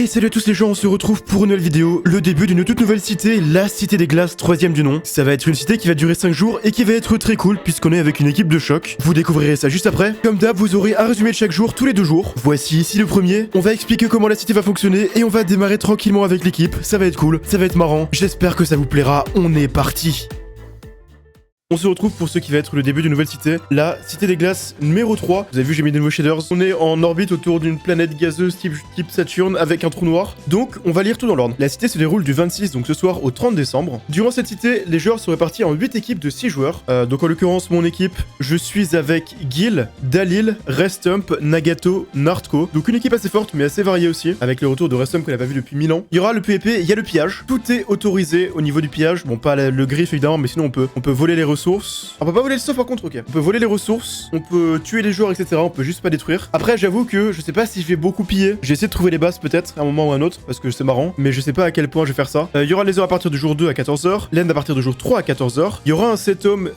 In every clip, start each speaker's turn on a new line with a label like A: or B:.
A: Et salut à tous les gens, on se retrouve pour une nouvelle vidéo, le début d'une toute nouvelle cité, la Cité des Glaces, 3ème du nom. Ça va être une cité qui va durer 5 jours et qui va être très cool puisqu'on est avec une équipe de choc. Vous découvrirez ça juste après. Comme d'hab, vous aurez un résumé de chaque jour tous les 2 jours. Voici ici le premier. On va expliquer comment la cité va fonctionner et on va démarrer tranquillement avec l'équipe. Ça va être cool, ça va être marrant. J'espère que ça vous plaira. On est parti. On se retrouve pour ce qui va être le début d'une nouvelle cité, la Cité des Glaces numéro 3. Vous avez vu, j'ai mis des nouveaux shaders. On est en orbite autour d'une planète gazeuse type Saturne avec un trou noir. Donc, on va lire tout dans l'ordre. La cité se déroule du 26, donc ce soir, au 30 décembre. Durant cette cité, les joueurs sont répartis en 8 équipes de 6 joueurs. Donc, en l'occurrence, mon équipe, je suis avec Gil, Dalil, Restump, Nagato, Nardco. Donc, une équipe assez forte, mais assez variée aussi, avec le retour de Restump qu'on n'a pas vu depuis 1000 ans. Il y aura le PvP, il y a le pillage. Tout est autorisé au niveau du pillage. Bon, pas le griffe évidemment, mais sinon, on peut voler les ressources. On peut pas voler le stuff par contre, ok. On peut voler les ressources, on peut tuer les joueurs, etc. On peut juste pas détruire. Après, j'avoue que je sais pas si je vais beaucoup piller. J'ai essayé de trouver les bases peut-être à un moment ou à un autre, parce que c'est marrant, mais je sais pas à quel point je vais faire ça. Il y aura les heures à partir du jour 2 à 14h, l'end à partir du jour 3 à 14h. Il y aura un set home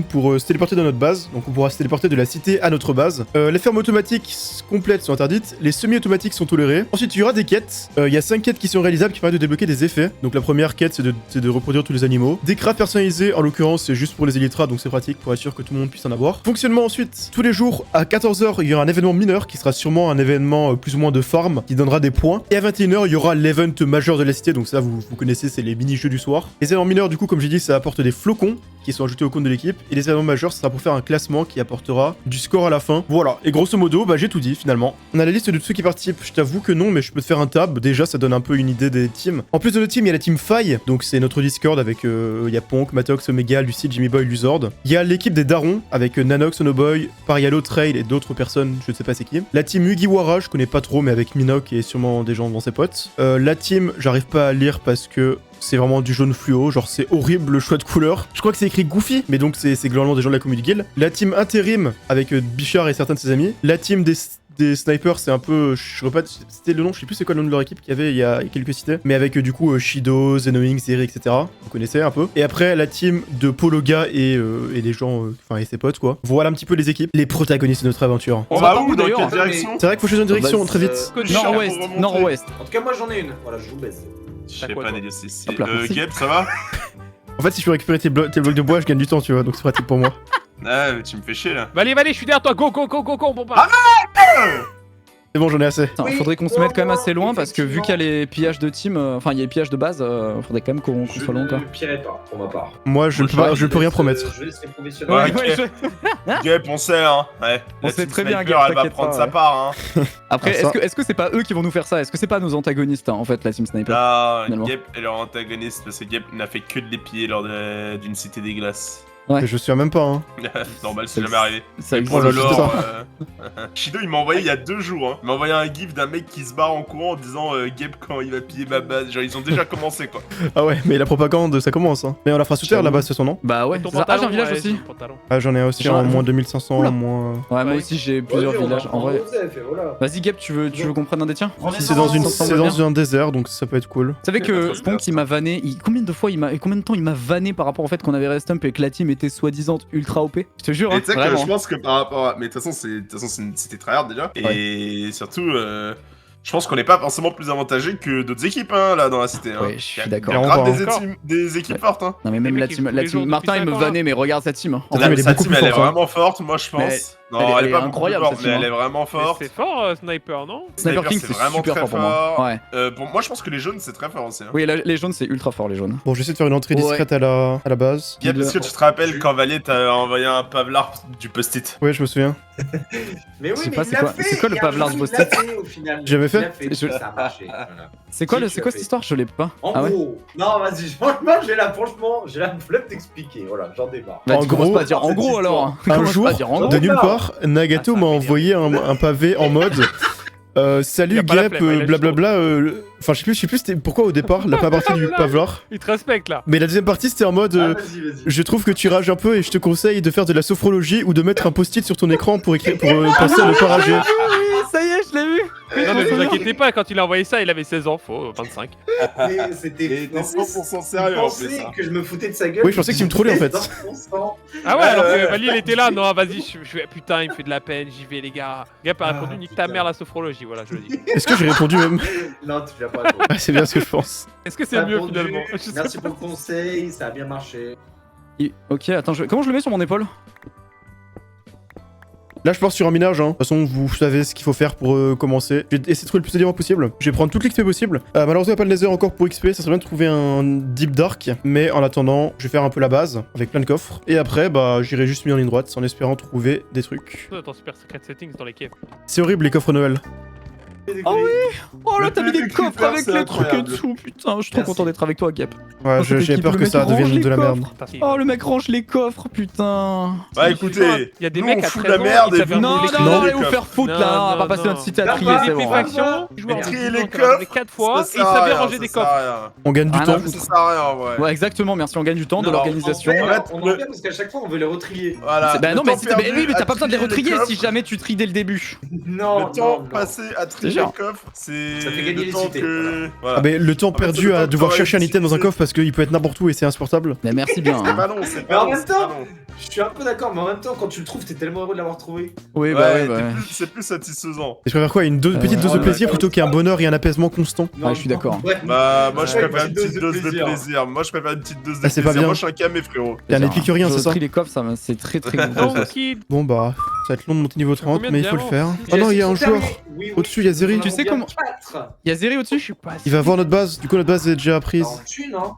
A: pour se téléporter dans notre base. Donc on pourra se téléporter de la cité à notre base. Les fermes automatiques complètes sont interdites, les semi-automatiques sont tolérées. Ensuite, il y aura des quêtes. Il y a 5 quêtes qui sont réalisables qui permettent de débloquer des effets. Donc la première quête, c'est de reproduire tous les animaux. Des crafts personnalisés, en l'occurrence, c'est juste pour les élytras, donc c'est pratique pour être sûr que tout le monde puisse en avoir. Fonctionnement ensuite, tous les jours à 14h, il y aura un événement mineur qui sera sûrement un événement plus ou moins de farm qui donnera des points. Et à 21h, il y aura l'event majeur de la cité, donc ça vous connaissez, c'est les mini-jeux du soir. Les événements mineurs, du coup, comme j'ai dit, ça apporte des flocons qui sont ajoutés au compte de l'équipe. Et les événements majeurs, ça sera pour faire un classement qui apportera du score à la fin. Voilà, et grosso modo, bah j'ai tout dit finalement. On a la liste de tous ceux qui participent, je t'avoue que non, mais je peux te faire un tab. Déjà, ça donne un peu une idée des teams. En plus de notre team, il y a la team Faille, donc c'est notre Discord avec il y a Ponk, Matox, Omega, Lucid, Jimmy Boy, Luzord. Il y a l'équipe des Darons avec Nanox, Onoboy, Parialo, Trail et d'autres personnes, je ne sais pas c'est qui. La team Mugiwara, je connais pas trop, mais avec Minok et sûrement des gens dans ses potes. La team, j'arrive pas à lire parce que c'est vraiment du jaune fluo, genre c'est horrible le choix de couleur. Je crois que c'est écrit Goofy, mais donc c'est globalement des gens de la communauté Guild. La team Intérim avec Bichard et certains de ses amis. La team des snipers, c'est un peu, je sais pas, c'était le nom, je sais plus c'est quoi le nom de leur équipe qu'il y avait il y a quelques cités, mais avec du coup Shido, Zenoing, Zeri, etc. Vous connaissez un peu. Et après la team de Pologa et les gens, enfin et ses potes quoi. Voilà un petit peu les équipes, les protagonistes de notre aventure.
B: On va où d'ailleurs? Dans quelle direction?
A: C'est vrai qu'il faut choisir une direction très vite.
C: Nord-ouest, nord-ouest.
D: En tout cas, moi j'en ai une. Voilà, je vous baisse.
B: Je sais pas négocier.
C: Geb,
B: ça va?
A: En fait, si je peux récupérer tes blocs de bois, je gagne du temps, tu vois, donc c'est pratique pour moi.
B: Ah, mais tu me fais chier là.
E: Allez, je suis derrière toi, go, on bombe pas.
A: C'est bon, j'en ai assez.
C: Attends, faudrait qu'on se mette quand même assez loin parce que vu qu'il y a les pillages de team, enfin il y a les pillages de base, faudrait quand même qu'on soit loin quoi.
D: Je ne pirerai pas, pour ma part.
A: Moi, je peux rien promettre.
D: Je laisse les professionnels.
B: Ouais, Geb, on sait hein. Ouais.
C: On sait très bien,
B: Geb,
C: Geb,
B: elle va
C: t'inquiète
B: prendre
C: pas,
B: sa
C: ouais.
B: part hein.
C: Après,
A: Ah, ça.
C: est-ce que c'est pas eux qui vont nous faire ça? Est-ce que c'est pas nos antagonistes hein, en fait, la team sniper?
B: Non,
C: finalement.
B: Geb est leur antagoniste parce que Geb n'a fait que de les piller lors d'une cité des glaces.
C: Ouais.
A: Je suis même pas, hein.
B: Normal, c'est jamais arrivé.
C: Ça
B: Pour
C: existe.
B: le
A: juste
B: lore, Shido il m'a envoyé il y a 2 jours, hein. Il m'a envoyé un gif d'un mec qui se barre en courant en disant Geb quand il va piller ma base. Genre ils ont déjà commencé quoi.
A: Ah ouais, mais la propagande, ça commence, hein. Mais on la fera sous terre là-bas, c'est son nom.
C: Bah ouais,
E: Ton
C: c'est ça. Ah, j'ai un village
E: ouais,
C: aussi.
E: ton pantalon.
A: Ah, j'en ai aussi
C: Genre,
A: en moins 2500,
C: Oula.
A: moins.
C: Ouais, moi
E: Ouais.
C: aussi j'ai plusieurs villages. En vrai.
D: Voilà.
C: Vas-y, Geb, tu veux qu'on prenne un des tiens?
A: C'est dans un désert, donc ça peut être cool.
C: Vous savez que
B: Ouais,
C: Ponk il m'a vanné, combien de temps il m'a vanné par rapport au fait qu'on avait Restump et que la team était soi-disant ultra OP? Je te jure,
B: Et
C: hein,
B: tu sais que
C: vraiment.
B: je pense que par rapport à... Mais de toute façon, c'est une cité tryhard déjà. Et surtout, je pense qu'on n'est pas forcément plus avantagé que d'autres équipes hein, là dans la cité. Hein.
C: Ouais, je suis
B: Il y a
C: d'accord.
A: Clairement
B: grave
A: pas,
B: des équipes fortes. Hein.
C: Non mais même
E: Les
C: la
E: mecs,
C: team,
E: tous les jours depuis
C: Martin il me
E: 5 ans,
C: vannait mais regarde cette team. En
A: mais
C: vrai,
A: elle est
B: Sa
A: beaucoup
B: team,
A: plus
B: elle est
A: forte, hein.
B: vraiment forte, moi je pense. Non,
C: elle est
B: pas beaucoup
C: incroyable,
B: plus forte,
C: sa
B: mais
C: team,
B: elle est vraiment
E: Mais
B: forte.
E: c'est fort, Sniper, non?
C: Sniper King
B: c'est
C: c'est
B: vraiment
C: super
B: très
C: fort pour moi. Ouais.
B: Pour moi, je pense que les jaunes, c'est très fort aussi. Hein.
C: Oui, les jaunes c'est ultra fort les jaunes.
A: Bon, j'essaie de faire une entrée discrète à la base.
B: Gab, est-ce que tu te rappelles quand Valier t'a envoyé un Pavlard du post-it?
A: Ouais, je me souviens.
D: Mais oui,
C: Je sais
D: mais
C: pas,
D: il
C: c'est
D: l'a
C: quoi-
D: fait.
C: c'est quoi le
D: il y a un
C: Pavlard
D: jour,
C: de
D: il l'a
C: Boston?
D: fait, au final.
A: J'avais fait.
D: Il l'a fait, ça a marché. Voilà.
C: C'est quoi,
D: Si,
C: c'est
D: tu
C: quoi
D: l'as
C: cette
D: fait.
C: histoire? Je l'ai pas.
D: En
C: Ah ouais.
D: gros, non, vas-y, franchement, j'ai la flemme d'expliquer. Voilà, j'en démarre.
C: Bah,
A: En
C: tu commences
A: gros,
C: pas à dire en gros alors.
A: Un
C: Commence
A: jour,
C: pas à dire en gros.
A: de nulle
D: Non.
A: part, Nagato
E: Ah, ça
A: m'a
E: va
A: envoyé un pavé en mode
E: Il
A: Salut
E: a pas la
A: Gap,
E: flemme, il a juste
A: blablabla, Enfin, je sais plus c'était pourquoi au départ, la première partie du Pavlov.
E: Il te respecte là.
A: Mais la deuxième partie, c'était en mode.
D: Vas-y, vas-y.
A: Je trouve que tu rages un peu et je te conseille de faire de la sophrologie ou de mettre un post-it sur ton écran pour écrire, pour penser à ne pas rager.
C: Oui, ça y est, je l'ai vu.
E: Non, mais vous inquiétez pas, quand il a envoyé ça, il avait 16 ans, faux, 25.
D: Mais c'était
B: Et t'es 100% sérieux en plus.
D: pensé
B: Hein.
D: que je me foutais de sa gueule.
A: Oui, je pensais que tu me trollais, en fait.
D: 100%.
E: Ah ouais, alors que Vali, il était là, non, vas-y, putain, il me fait de la peine, j'y vais, les gars. Le gars a répondu, nique ta
D: putain.
E: mère la sophrologie, voilà, je le dis.
A: Est-ce que j'ai répondu même?
D: Non, tu l'as pas répondu.
A: Ah, c'est bien ce que je pense.
E: Est-ce que c'est
D: T'as
E: mieux
D: répondu.
E: finalement? Je sais
D: Merci
E: pas.
D: pour le conseil, ça a bien marché.
C: Ok, attends, comment je le mets sur mon épaule?
A: Là, je pars sur un minage. Hein. De toute façon, vous savez ce qu'il faut faire pour commencer. Je vais essayer de trouver le plus d'éléments possible. Je vais prendre toute l'XP possible. Malheureusement, il n'y a pas de laser encore pour XP. Ça serait bien de trouver un Deep Dark. Mais en attendant, je vais faire un peu la base avec plein de coffres. Et après, bah, j'irai juste mis en ligne droite en espérant trouver des trucs.
E: Dans ton super secret settings dans les caves.
A: C'est horrible les coffres Noël.
C: Oh oui. Oh là,
B: Le
C: t'as mis
B: plus
C: des
B: que tu
C: coffres
B: perds,
C: avec
B: c'est
C: les trucs en
B: incroyable.
C: dessous, putain. Je suis trop
D: Merci.
C: content d'être avec toi, Gap.
A: Ouais,
C: Oh, cette
A: j'ai
C: équipe,
A: peur
C: le
A: que
C: mec,
A: ça
C: il range
A: devienne
C: les
A: de la merde.
C: coffres. Oh, le mec range les coffres, putain.
B: Bah écoutez,
E: Il y a des
B: nous,
E: mecs
B: on
E: à
B: fout
E: 13
B: la
E: ans,
B: merde
E: ils
B: et
E: savaient
B: vous,
C: Non,
B: vous
C: non,
B: triez
C: non,
B: les
C: allez vous
B: coffres.
C: faire foutre
E: Non,
C: là. On va
E: non,
C: pas passer
E: non.
C: notre cité à
D: Bah,
C: trier,
D: bah,
C: c'est bon. hein.
E: Faction, joueur
B: Mais
E: de
B: trier
E: 12
B: les
E: ans qui en avait
B: coffres,
E: 4 fois,
B: ça
E: et il
B: sert à
E: savait
B: rien,
E: ranger
B: ça
E: des
B: sert à
E: coffres.
B: rien.
A: On gagne du
C: Ah,
A: temps.
C: non,
B: Ça sert à rien, ouais.
C: Ouais, exactement, merci, on gagne du temps, de
B: Non,
C: l'organisation.
B: en fait,
D: On en vient parce qu'à chaque fois on veut les retrier.
B: Voilà.
C: Bah
B: Le
C: non, mais
B: temps perdu
C: oui, mais
B: à
C: t'as pas besoin de les
B: trier
C: retrier
B: coffres,
C: si jamais tu tries dès le début.
D: Non,
B: Le temps
D: non.
B: passé à trier
C: C'est
B: les
C: sûr.
B: coffres, c'est
D: Ça fait gagner
B: le
D: les
B: temps
D: cités,
B: que... Voilà.
A: Ah, mais le temps
B: En fait,
A: perdu
B: c'est le
A: à
B: temps
A: devoir
B: que
A: chercher un item dans un
B: t'aurais
A: coffre parce qu'il peut être n'importe où et c'est insupportable.
C: Mais merci bien.
B: C'est
C: hein.
B: pas long, c'est
D: Mais
B: pas
D: en
B: long,
D: même
B: c'est pas
D: temps,
B: long.
D: je suis un peu d'accord, mais en même temps, quand tu le trouves, t'es tellement heureux de l'avoir trouvé.
C: Oui, bah
B: Ouais,
C: oui, bah.
B: c'est plus satisfaisant.
A: Et je préfère quoi? Une petite dose de
D: ouais,
A: plaisir
D: ouais,
A: plutôt
D: ouais.
A: qu'un bonheur et un apaisement constant.
C: Ouais, je suis d'accord.
D: Ouais.
B: Bah, moi je
D: Ouais,
B: préfère une
D: petite
B: petite dose de plaisir. Moi je préfère une petite dose de
A: Ah, c'est pas
B: plaisir.
A: bien.
B: Moi je suis un camé, frérot.
A: T'es un épicurien, c'est ça?
C: Les coffres, c'est très très gros.
E: Donc, Kid,
A: Bon bah, ça va être long de monter niveau 30,
E: Combien de
A: mais il faut le
E: diamants
A: faire.
E: Six.
A: Oh non, il y a un
D: J'ai
A: joueur.
D: terminé. Oui, oui.
A: Au-dessus, il y a Zeri.
D: Nous en
C: Tu sais
D: avons
C: comment-
D: bien quatre.
C: Il y a Zeri
E: je
C: au-dessus?
E: suis pas
A: Il va voir notre base. Du coup, notre base est déjà prise.
D: En thune, hein.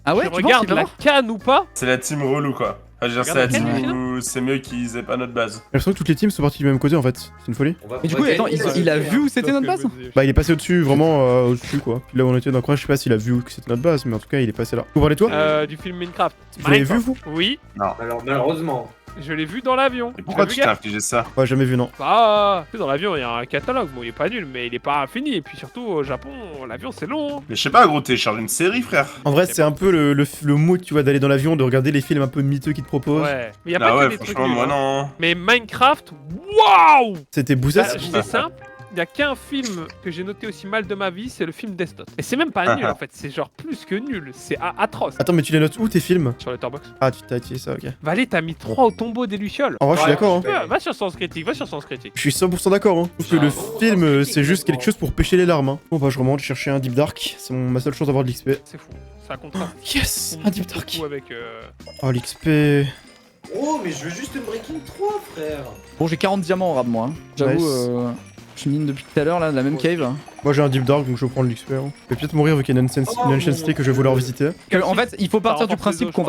C: Ah ouais,
E: Je
C: tu penses
E: regarde
C: qu'il va
E: la
C: voir
E: canne ou pas?
B: C'est la team relou quoi. Enfin, je veux dire, c'est la
E: Regarde
B: team
C: laquelle,
B: où c'est mieux qu'ils aient pas notre base.
A: J'ai l'impression que toutes les teams sont parties du même côté en fait. C'est une folie.
D: On va-
C: Mais du
D: on
C: coup,
D: va
C: attends,
D: gagner,
C: il a vu où c'était notre base?
A: Bah, il est passé au-dessus, vraiment au-dessus quoi. Puis là où on était dans le coin, je sais pas s'il a vu que c'était notre base, mais en tout cas, il est passé là. Vous parlez toi?
E: Du film Minecraft.
A: Vous l'avez vu vous?
E: Oui,
D: Alors, malheureusement.
E: je l'ai vu dans l'avion.
B: Et pourquoi
E: T'as
B: tu
E: vu,
B: t'es
E: gars
B: infligé ça?
A: Ouais, jamais vu, non.
E: Bah, dans l'avion, il y a un catalogue. Bon, il est pas nul, mais il est pas infini. Et puis surtout, au Japon, l'avion, c'est long. hein.
B: Mais je sais pas, gros, télécharge une série, frère.
A: En vrai, c'est un peu le mood, tu vois, d'aller dans l'avion, de regarder les films un peu miteux qu'ils te proposent.
E: Ouais. Mais il y a
B: Ah
E: pas
B: ouais,
E: que des trucs
B: franchement,
E: nuls,
B: moi
E: hein.
B: non.
E: Mais Minecraft, waouh!
A: C'était
E: Bah,
A: Boussas.
E: c'est simple. Il y a qu'un film que j'ai noté aussi mal de ma vie, c'est le film Death Note. Et c'est même pas nul en fait, c'est genre plus que nul, c'est atroce.
A: Attends, mais tu les notes où tes films?
E: Sur Letterboxd.
A: Ah, tu t'as utilisé ça, ok.
E: Valé, t'as mis 3 au tombeau des Lucioles.
A: En vrai, je suis
D: Ouais,
A: d'accord, hein.
D: je suis
E: Va sur Sens Critique, va sur Sens Critique.
A: Je suis 100% d'accord, hein. Je trouve que le film, c'est juste quelque chose pour pêcher les larmes, hein. Bon, bah, je remonte chercher un Deep Dark. C'est ma seule chance d'avoir de l'XP.
E: C'est fou, ça contraste.
A: Yes! Un Deep Dark.
E: Beaucoup avec.
A: Oh, l'XP.
D: Oh, mais je veux juste une Breaking 3, frère.
C: Bon, j'ai 40 diamants en rab, moi. hein. J'avoue,
A: Nice.
C: je mine depuis tout à l'heure, là, la même cave.
A: Moi, j'ai un Deep Dark, donc je vais prendre l'XP. Hein. Je vais peut-être mourir avec une Ancient City que je vais vouloir visiter.
C: En fait, il faut partir du
E: renforce les
C: principe
E: os,
C: qu'on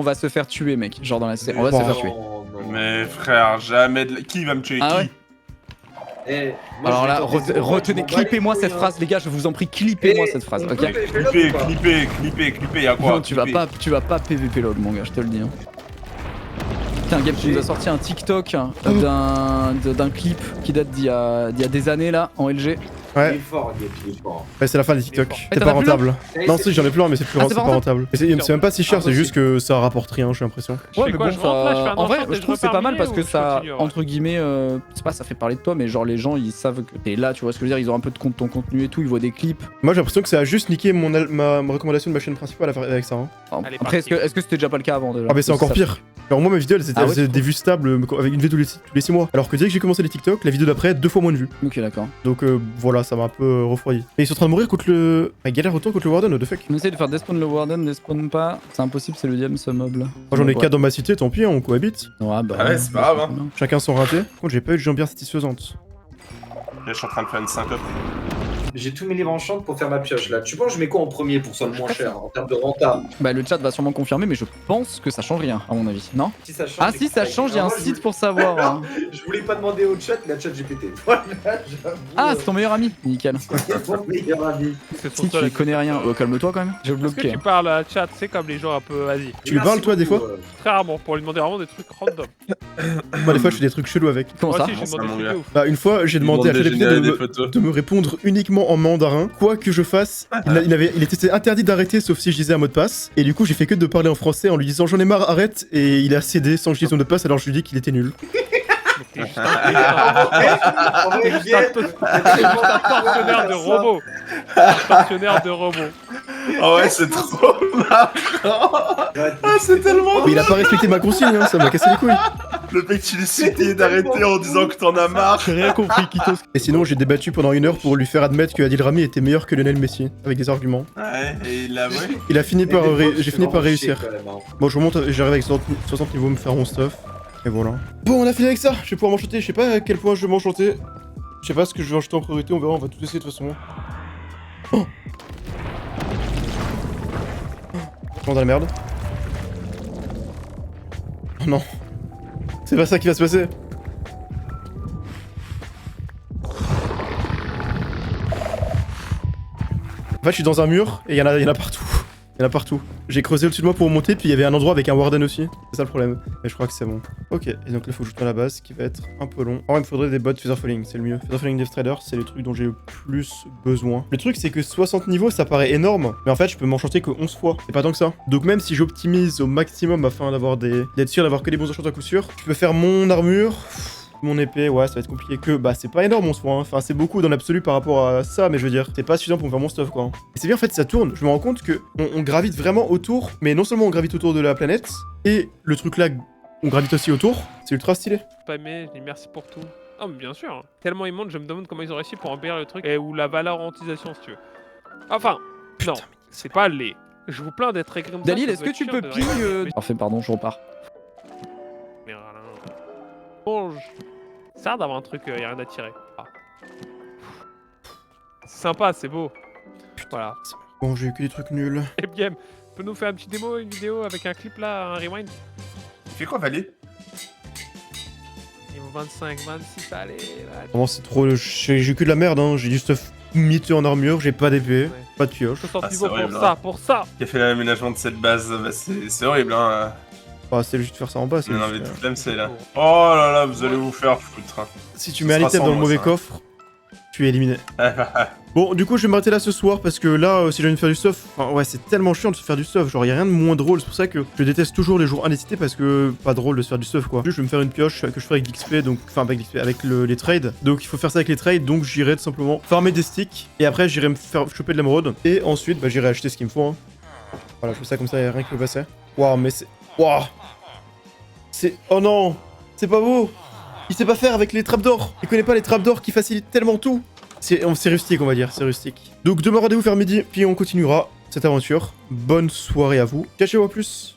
E: je
C: va se faire tuer, mec. Genre dans la série, on va se
A: Bon.
C: faire tuer.
D: Non, non.
B: Mais frère, jamais de... Qui va me tuer?
C: Ah
B: Qui?
C: ouais?
D: Eh, moi,
C: Alors
D: je vais
C: là,
D: tenter zéro,
C: retenez,
D: je m'en bats
C: clippez-moi
D: les
C: cette
D: couilles,
C: phrase, les gars, je vous en prie, clippez-moi
D: Eh,
C: cette phrase,
D: on
C: ok?
D: peut PVP log
B: Clipper,
D: ou pas
B: clipper, y'a quoi?
C: Non, tu vas
B: Clipper.
C: pas PVP log, mon gars, je te le dis. Hein. Putain, Gab, tu nous as sorti un TikTok d'un clip qui date d'il y a des années là, en LG.
D: Il
A: Ouais,
D: est fort, Gap, il est fort.
A: ouais c'est la fin des TikTok.
C: Mais
A: C'est
C: t'en
A: pas
C: as plus,
A: rentable.
D: là
A: Non, si, j'en ai plein, mais c'est
C: Ah, c'est
A: pas
C: pas
A: rentable. Et c'est même pas si cher,
D: Ah,
A: c'est juste
D: possible.
A: que ça rapporte rien, j'ai l'impression.
E: Je
C: Ouais,
E: fais
C: mais
E: quoi,
C: bon,
E: je rentre là, je fais un
C: en vrai,
E: enchant et
C: je trouve que c'est pas mal parce que
E: je
C: ça,
E: continue, ouais.
C: entre guillemets, c'est pas ça fait parler de toi, mais genre les gens ils savent que t'es là, tu vois ce que je veux dire, ils ont un peu de compte ton contenu et tout, ils voient des clips.
A: Moi, j'ai l'impression que ça a juste niqué ma recommandation de ma chaîne principale avec ça. Hein.
E: Allez,
C: Après,
E: parti.
C: est-ce que c'était déjà pas le cas avant déjà?
A: Ah, mais c'est encore pire. Alors, moi, mes vidéos, elles
C: Ah ouais,
A: faisaient
C: tu
A: des vues stables avec une vidéo tous les 6 mois. Alors que dès que j'ai commencé les TikTok, la vidéo d'après, 2 fois moins de vues.
C: Ok, d'accord.
A: Donc voilà, ça m'a un peu refroidi. Et ils sont en train de mourir contre le. Ah, galère autant contre le Warden, what the fuck.
C: On essaie de faire despawn le Warden, despawn pas, c'est impossible, c'est le diable ce mob là.
A: Moi, j'en ai
C: Ouais.
A: 4 dans ma cité, tant pis, hein, on cohabite.
C: Ouais, bah,
B: Ah ouais, c'est pas grave, hein.
A: Chacun son raté. Par contre, j'ai pas eu de jambière satisfaisante.
B: Là, je suis en train de faire une syncope.
D: J'ai tous mes livres en chante pour faire ma pioche là. Tu penses que je mets quoi en premier pour que ça soit le moins cher en termes de renta?
C: Bah, le chat va sûrement confirmer, mais je pense que ça change rien, à mon avis, non?
D: Si ça change.
C: Ah, si ça change, il y a un site pour savoir. Hein.
D: Je voulais pas demander au chat, la chat GPT. Voilà, j'avoue.
C: Ah, c'est ton meilleur ami, nickel.
D: c'est mon meilleur ami.
E: C'est son
C: Si tu
E: seul.
C: y connais rien, calme-toi quand même. Je
E: Est-ce que
C: bloqué.
E: tu parles à chat, c'est comme les gens un peu. Vas-y.
A: Tu lui parles, toi, des fois?
E: Très rarement, pour lui demander vraiment des trucs random.
A: Moi, des fois, je fais des trucs chelous avec.
C: Comment
E: Moi
C: ça
E: aussi, j'ai
B: ça,
E: demandé
B: mon
E: des
B: gars.
E: trucs de ouf.
A: Bah, une fois, j'ai demandé à
B: Demande de
A: ChatGPT
B: générer
A: de
B: des
A: me,
B: photos.
A: de me répondre uniquement directement en mandarin. Quoi que je fasse, il était interdit d'arrêter sauf si je disais un mot de passe. Et du coup, j'ai fait que de parler en français en lui disant j'en ai marre, arrête. Et il a cédé sans que je dise son mot de passe, alors je lui dis qu'il était nul.
E: T'es juste un tortionnaire de robots. Un tortionnaire de robots.
B: Ah ouais, c'est trop marrant. Ah, c'est tellement.
A: Mais il a pas respecté ma consigne, hein, ça m'a cassé les couilles.
B: Le mec, tu l'as cité d'arrêter en disant que t'en as marre.
A: J'ai rien compris, Kitos. Et sinon, j'ai débattu pendant 1 heure pour lui faire admettre que Adil Rami était meilleur que Lionel Messi, avec des arguments.
B: Ouais, et il a avoué.
A: Il a fini par, j'ai fini par réussir.
D: Quand même, hein.
A: Bon, je remonte, j'arrive avec 60 niveaux, me faire mon stuff. Et voilà. Bon, on a fini avec ça. Je vais pouvoir m'enchanter. Je sais pas à quel point je vais m'enchanter. Je sais pas ce que je vais acheter en priorité. On verra. On va tout essayer de toute façon. Oh, dans la merde. Oh non. C'est pas ça qui va se passer. En fait, je suis dans un mur et il y en a partout. Il y en a partout. J'ai creusé au-dessus de moi pour monter, puis il y avait un endroit avec un warden aussi. C'est ça le problème. Mais je crois que c'est bon. Ok, et donc là, faut que je tourne la base, ce qui va être un peu long. Oh, il me faudrait des bots Feather Falling, c'est le mieux. Feather Falling Death Trader, c'est les trucs dont j'ai le plus besoin. Le truc, c'est que 60 niveaux, ça paraît énorme. Mais en fait, je peux m'enchanter que 11 fois. C'est pas tant que ça. Donc même si j'optimise au maximum afin d'être sûr d'avoir que des bons enchants à coup sûr, je peux faire mon armure. Mon épée, ouais, ça va être compliqué que, bah, c'est pas énorme en soi, hein. Enfin, c'est beaucoup dans l'absolu par rapport à ça, mais je veux dire, c'est pas suffisant pour me faire mon stuff, quoi. Et c'est bien, en fait, ça tourne, je me rends compte que on gravite vraiment autour, mais non seulement on gravite autour de la planète, et le truc là, on gravite aussi autour, c'est ultra stylé.
E: Pas aimé, je dis merci pour tout. Ah, mais bien sûr. Tellement ils montent, je me demande comment ils ont réussi pour embellir le truc. Et ou la valorantisation, si tu veux. Enfin, non, c'est pas les. Je vous plains d'être écrit comme ça.
C: Dalil,
E: ça
C: est-ce
E: doit
C: que tu
E: être
C: peux
E: chiant de
C: ping
E: rigoler.
C: Parfait, pardon, je repars.
E: Merde, Alain. Mange. Ça a l'air d'avoir un truc, y a rien à tirer. Ah. C'est sympa, c'est beau. Voilà.
A: Bon, j'ai eu que des trucs nuls.
E: Et bien, peux nous faire une petite démo, une vidéo avec un clip là, un rewind?
B: Tu fais quoi, Valé?
E: Niveau 25, 26, allez. Là.
A: Vraiment, c'est trop. J'ai eu que de la merde, hein. J'ai du stuff miteux en armure, j'ai pas d'épée,
E: Ouais.
A: pas de pioche.
E: 60
B: Ah,
E: niveaux
B: c'est horrible,
E: pour ça,
B: hein.
E: pour ça.
B: Qui a fait l'aménagement de cette base? Bah, c'est horrible, hein.
A: Bah, c'est juste faire ça en bas. c'est
B: Non,
A: juste,
B: mais toute l'AMC là. Oh là là, vous allez vous faire foutre. Hein.
A: Si tu mets un
B: sera
A: item
B: sans
A: dans le
B: moi,
A: mauvais
B: ça.
A: coffre, tu es éliminé. Bon, du coup, je vais m'arrêter là ce soir parce que là, si j'ai envie de faire du stuff, enfin, ouais, c'est tellement chiant de se faire du stuff. Genre, y a rien de moins drôle. C'est pour ça que je déteste toujours les jours indécités parce que pas drôle de se faire du stuff quoi. Juste, je vais me faire une pioche que je ferai avec l'XP, donc, enfin, avec l'XP, avec les trades. Donc, il faut faire ça avec les trades. Donc, j'irai tout simplement farmer des sticks et après, j'irai me faire choper de l'émeraude et ensuite, bah, j'irai acheter ce qu'il me faut. Hein. Voilà, je fais ça comme ça, y a rien qui peut passer. Waouh, mais c'est. Waouh! C'est. Oh non! C'est pas beau! Il sait pas faire avec les trappes d'or! Il connaît pas les trappes d'or qui facilitent tellement tout! C'est rustique, on va dire, c'est rustique. Donc demain, rendez-vous vers midi, puis on continuera cette aventure. Bonne soirée à vous. Cachez-vous à plus!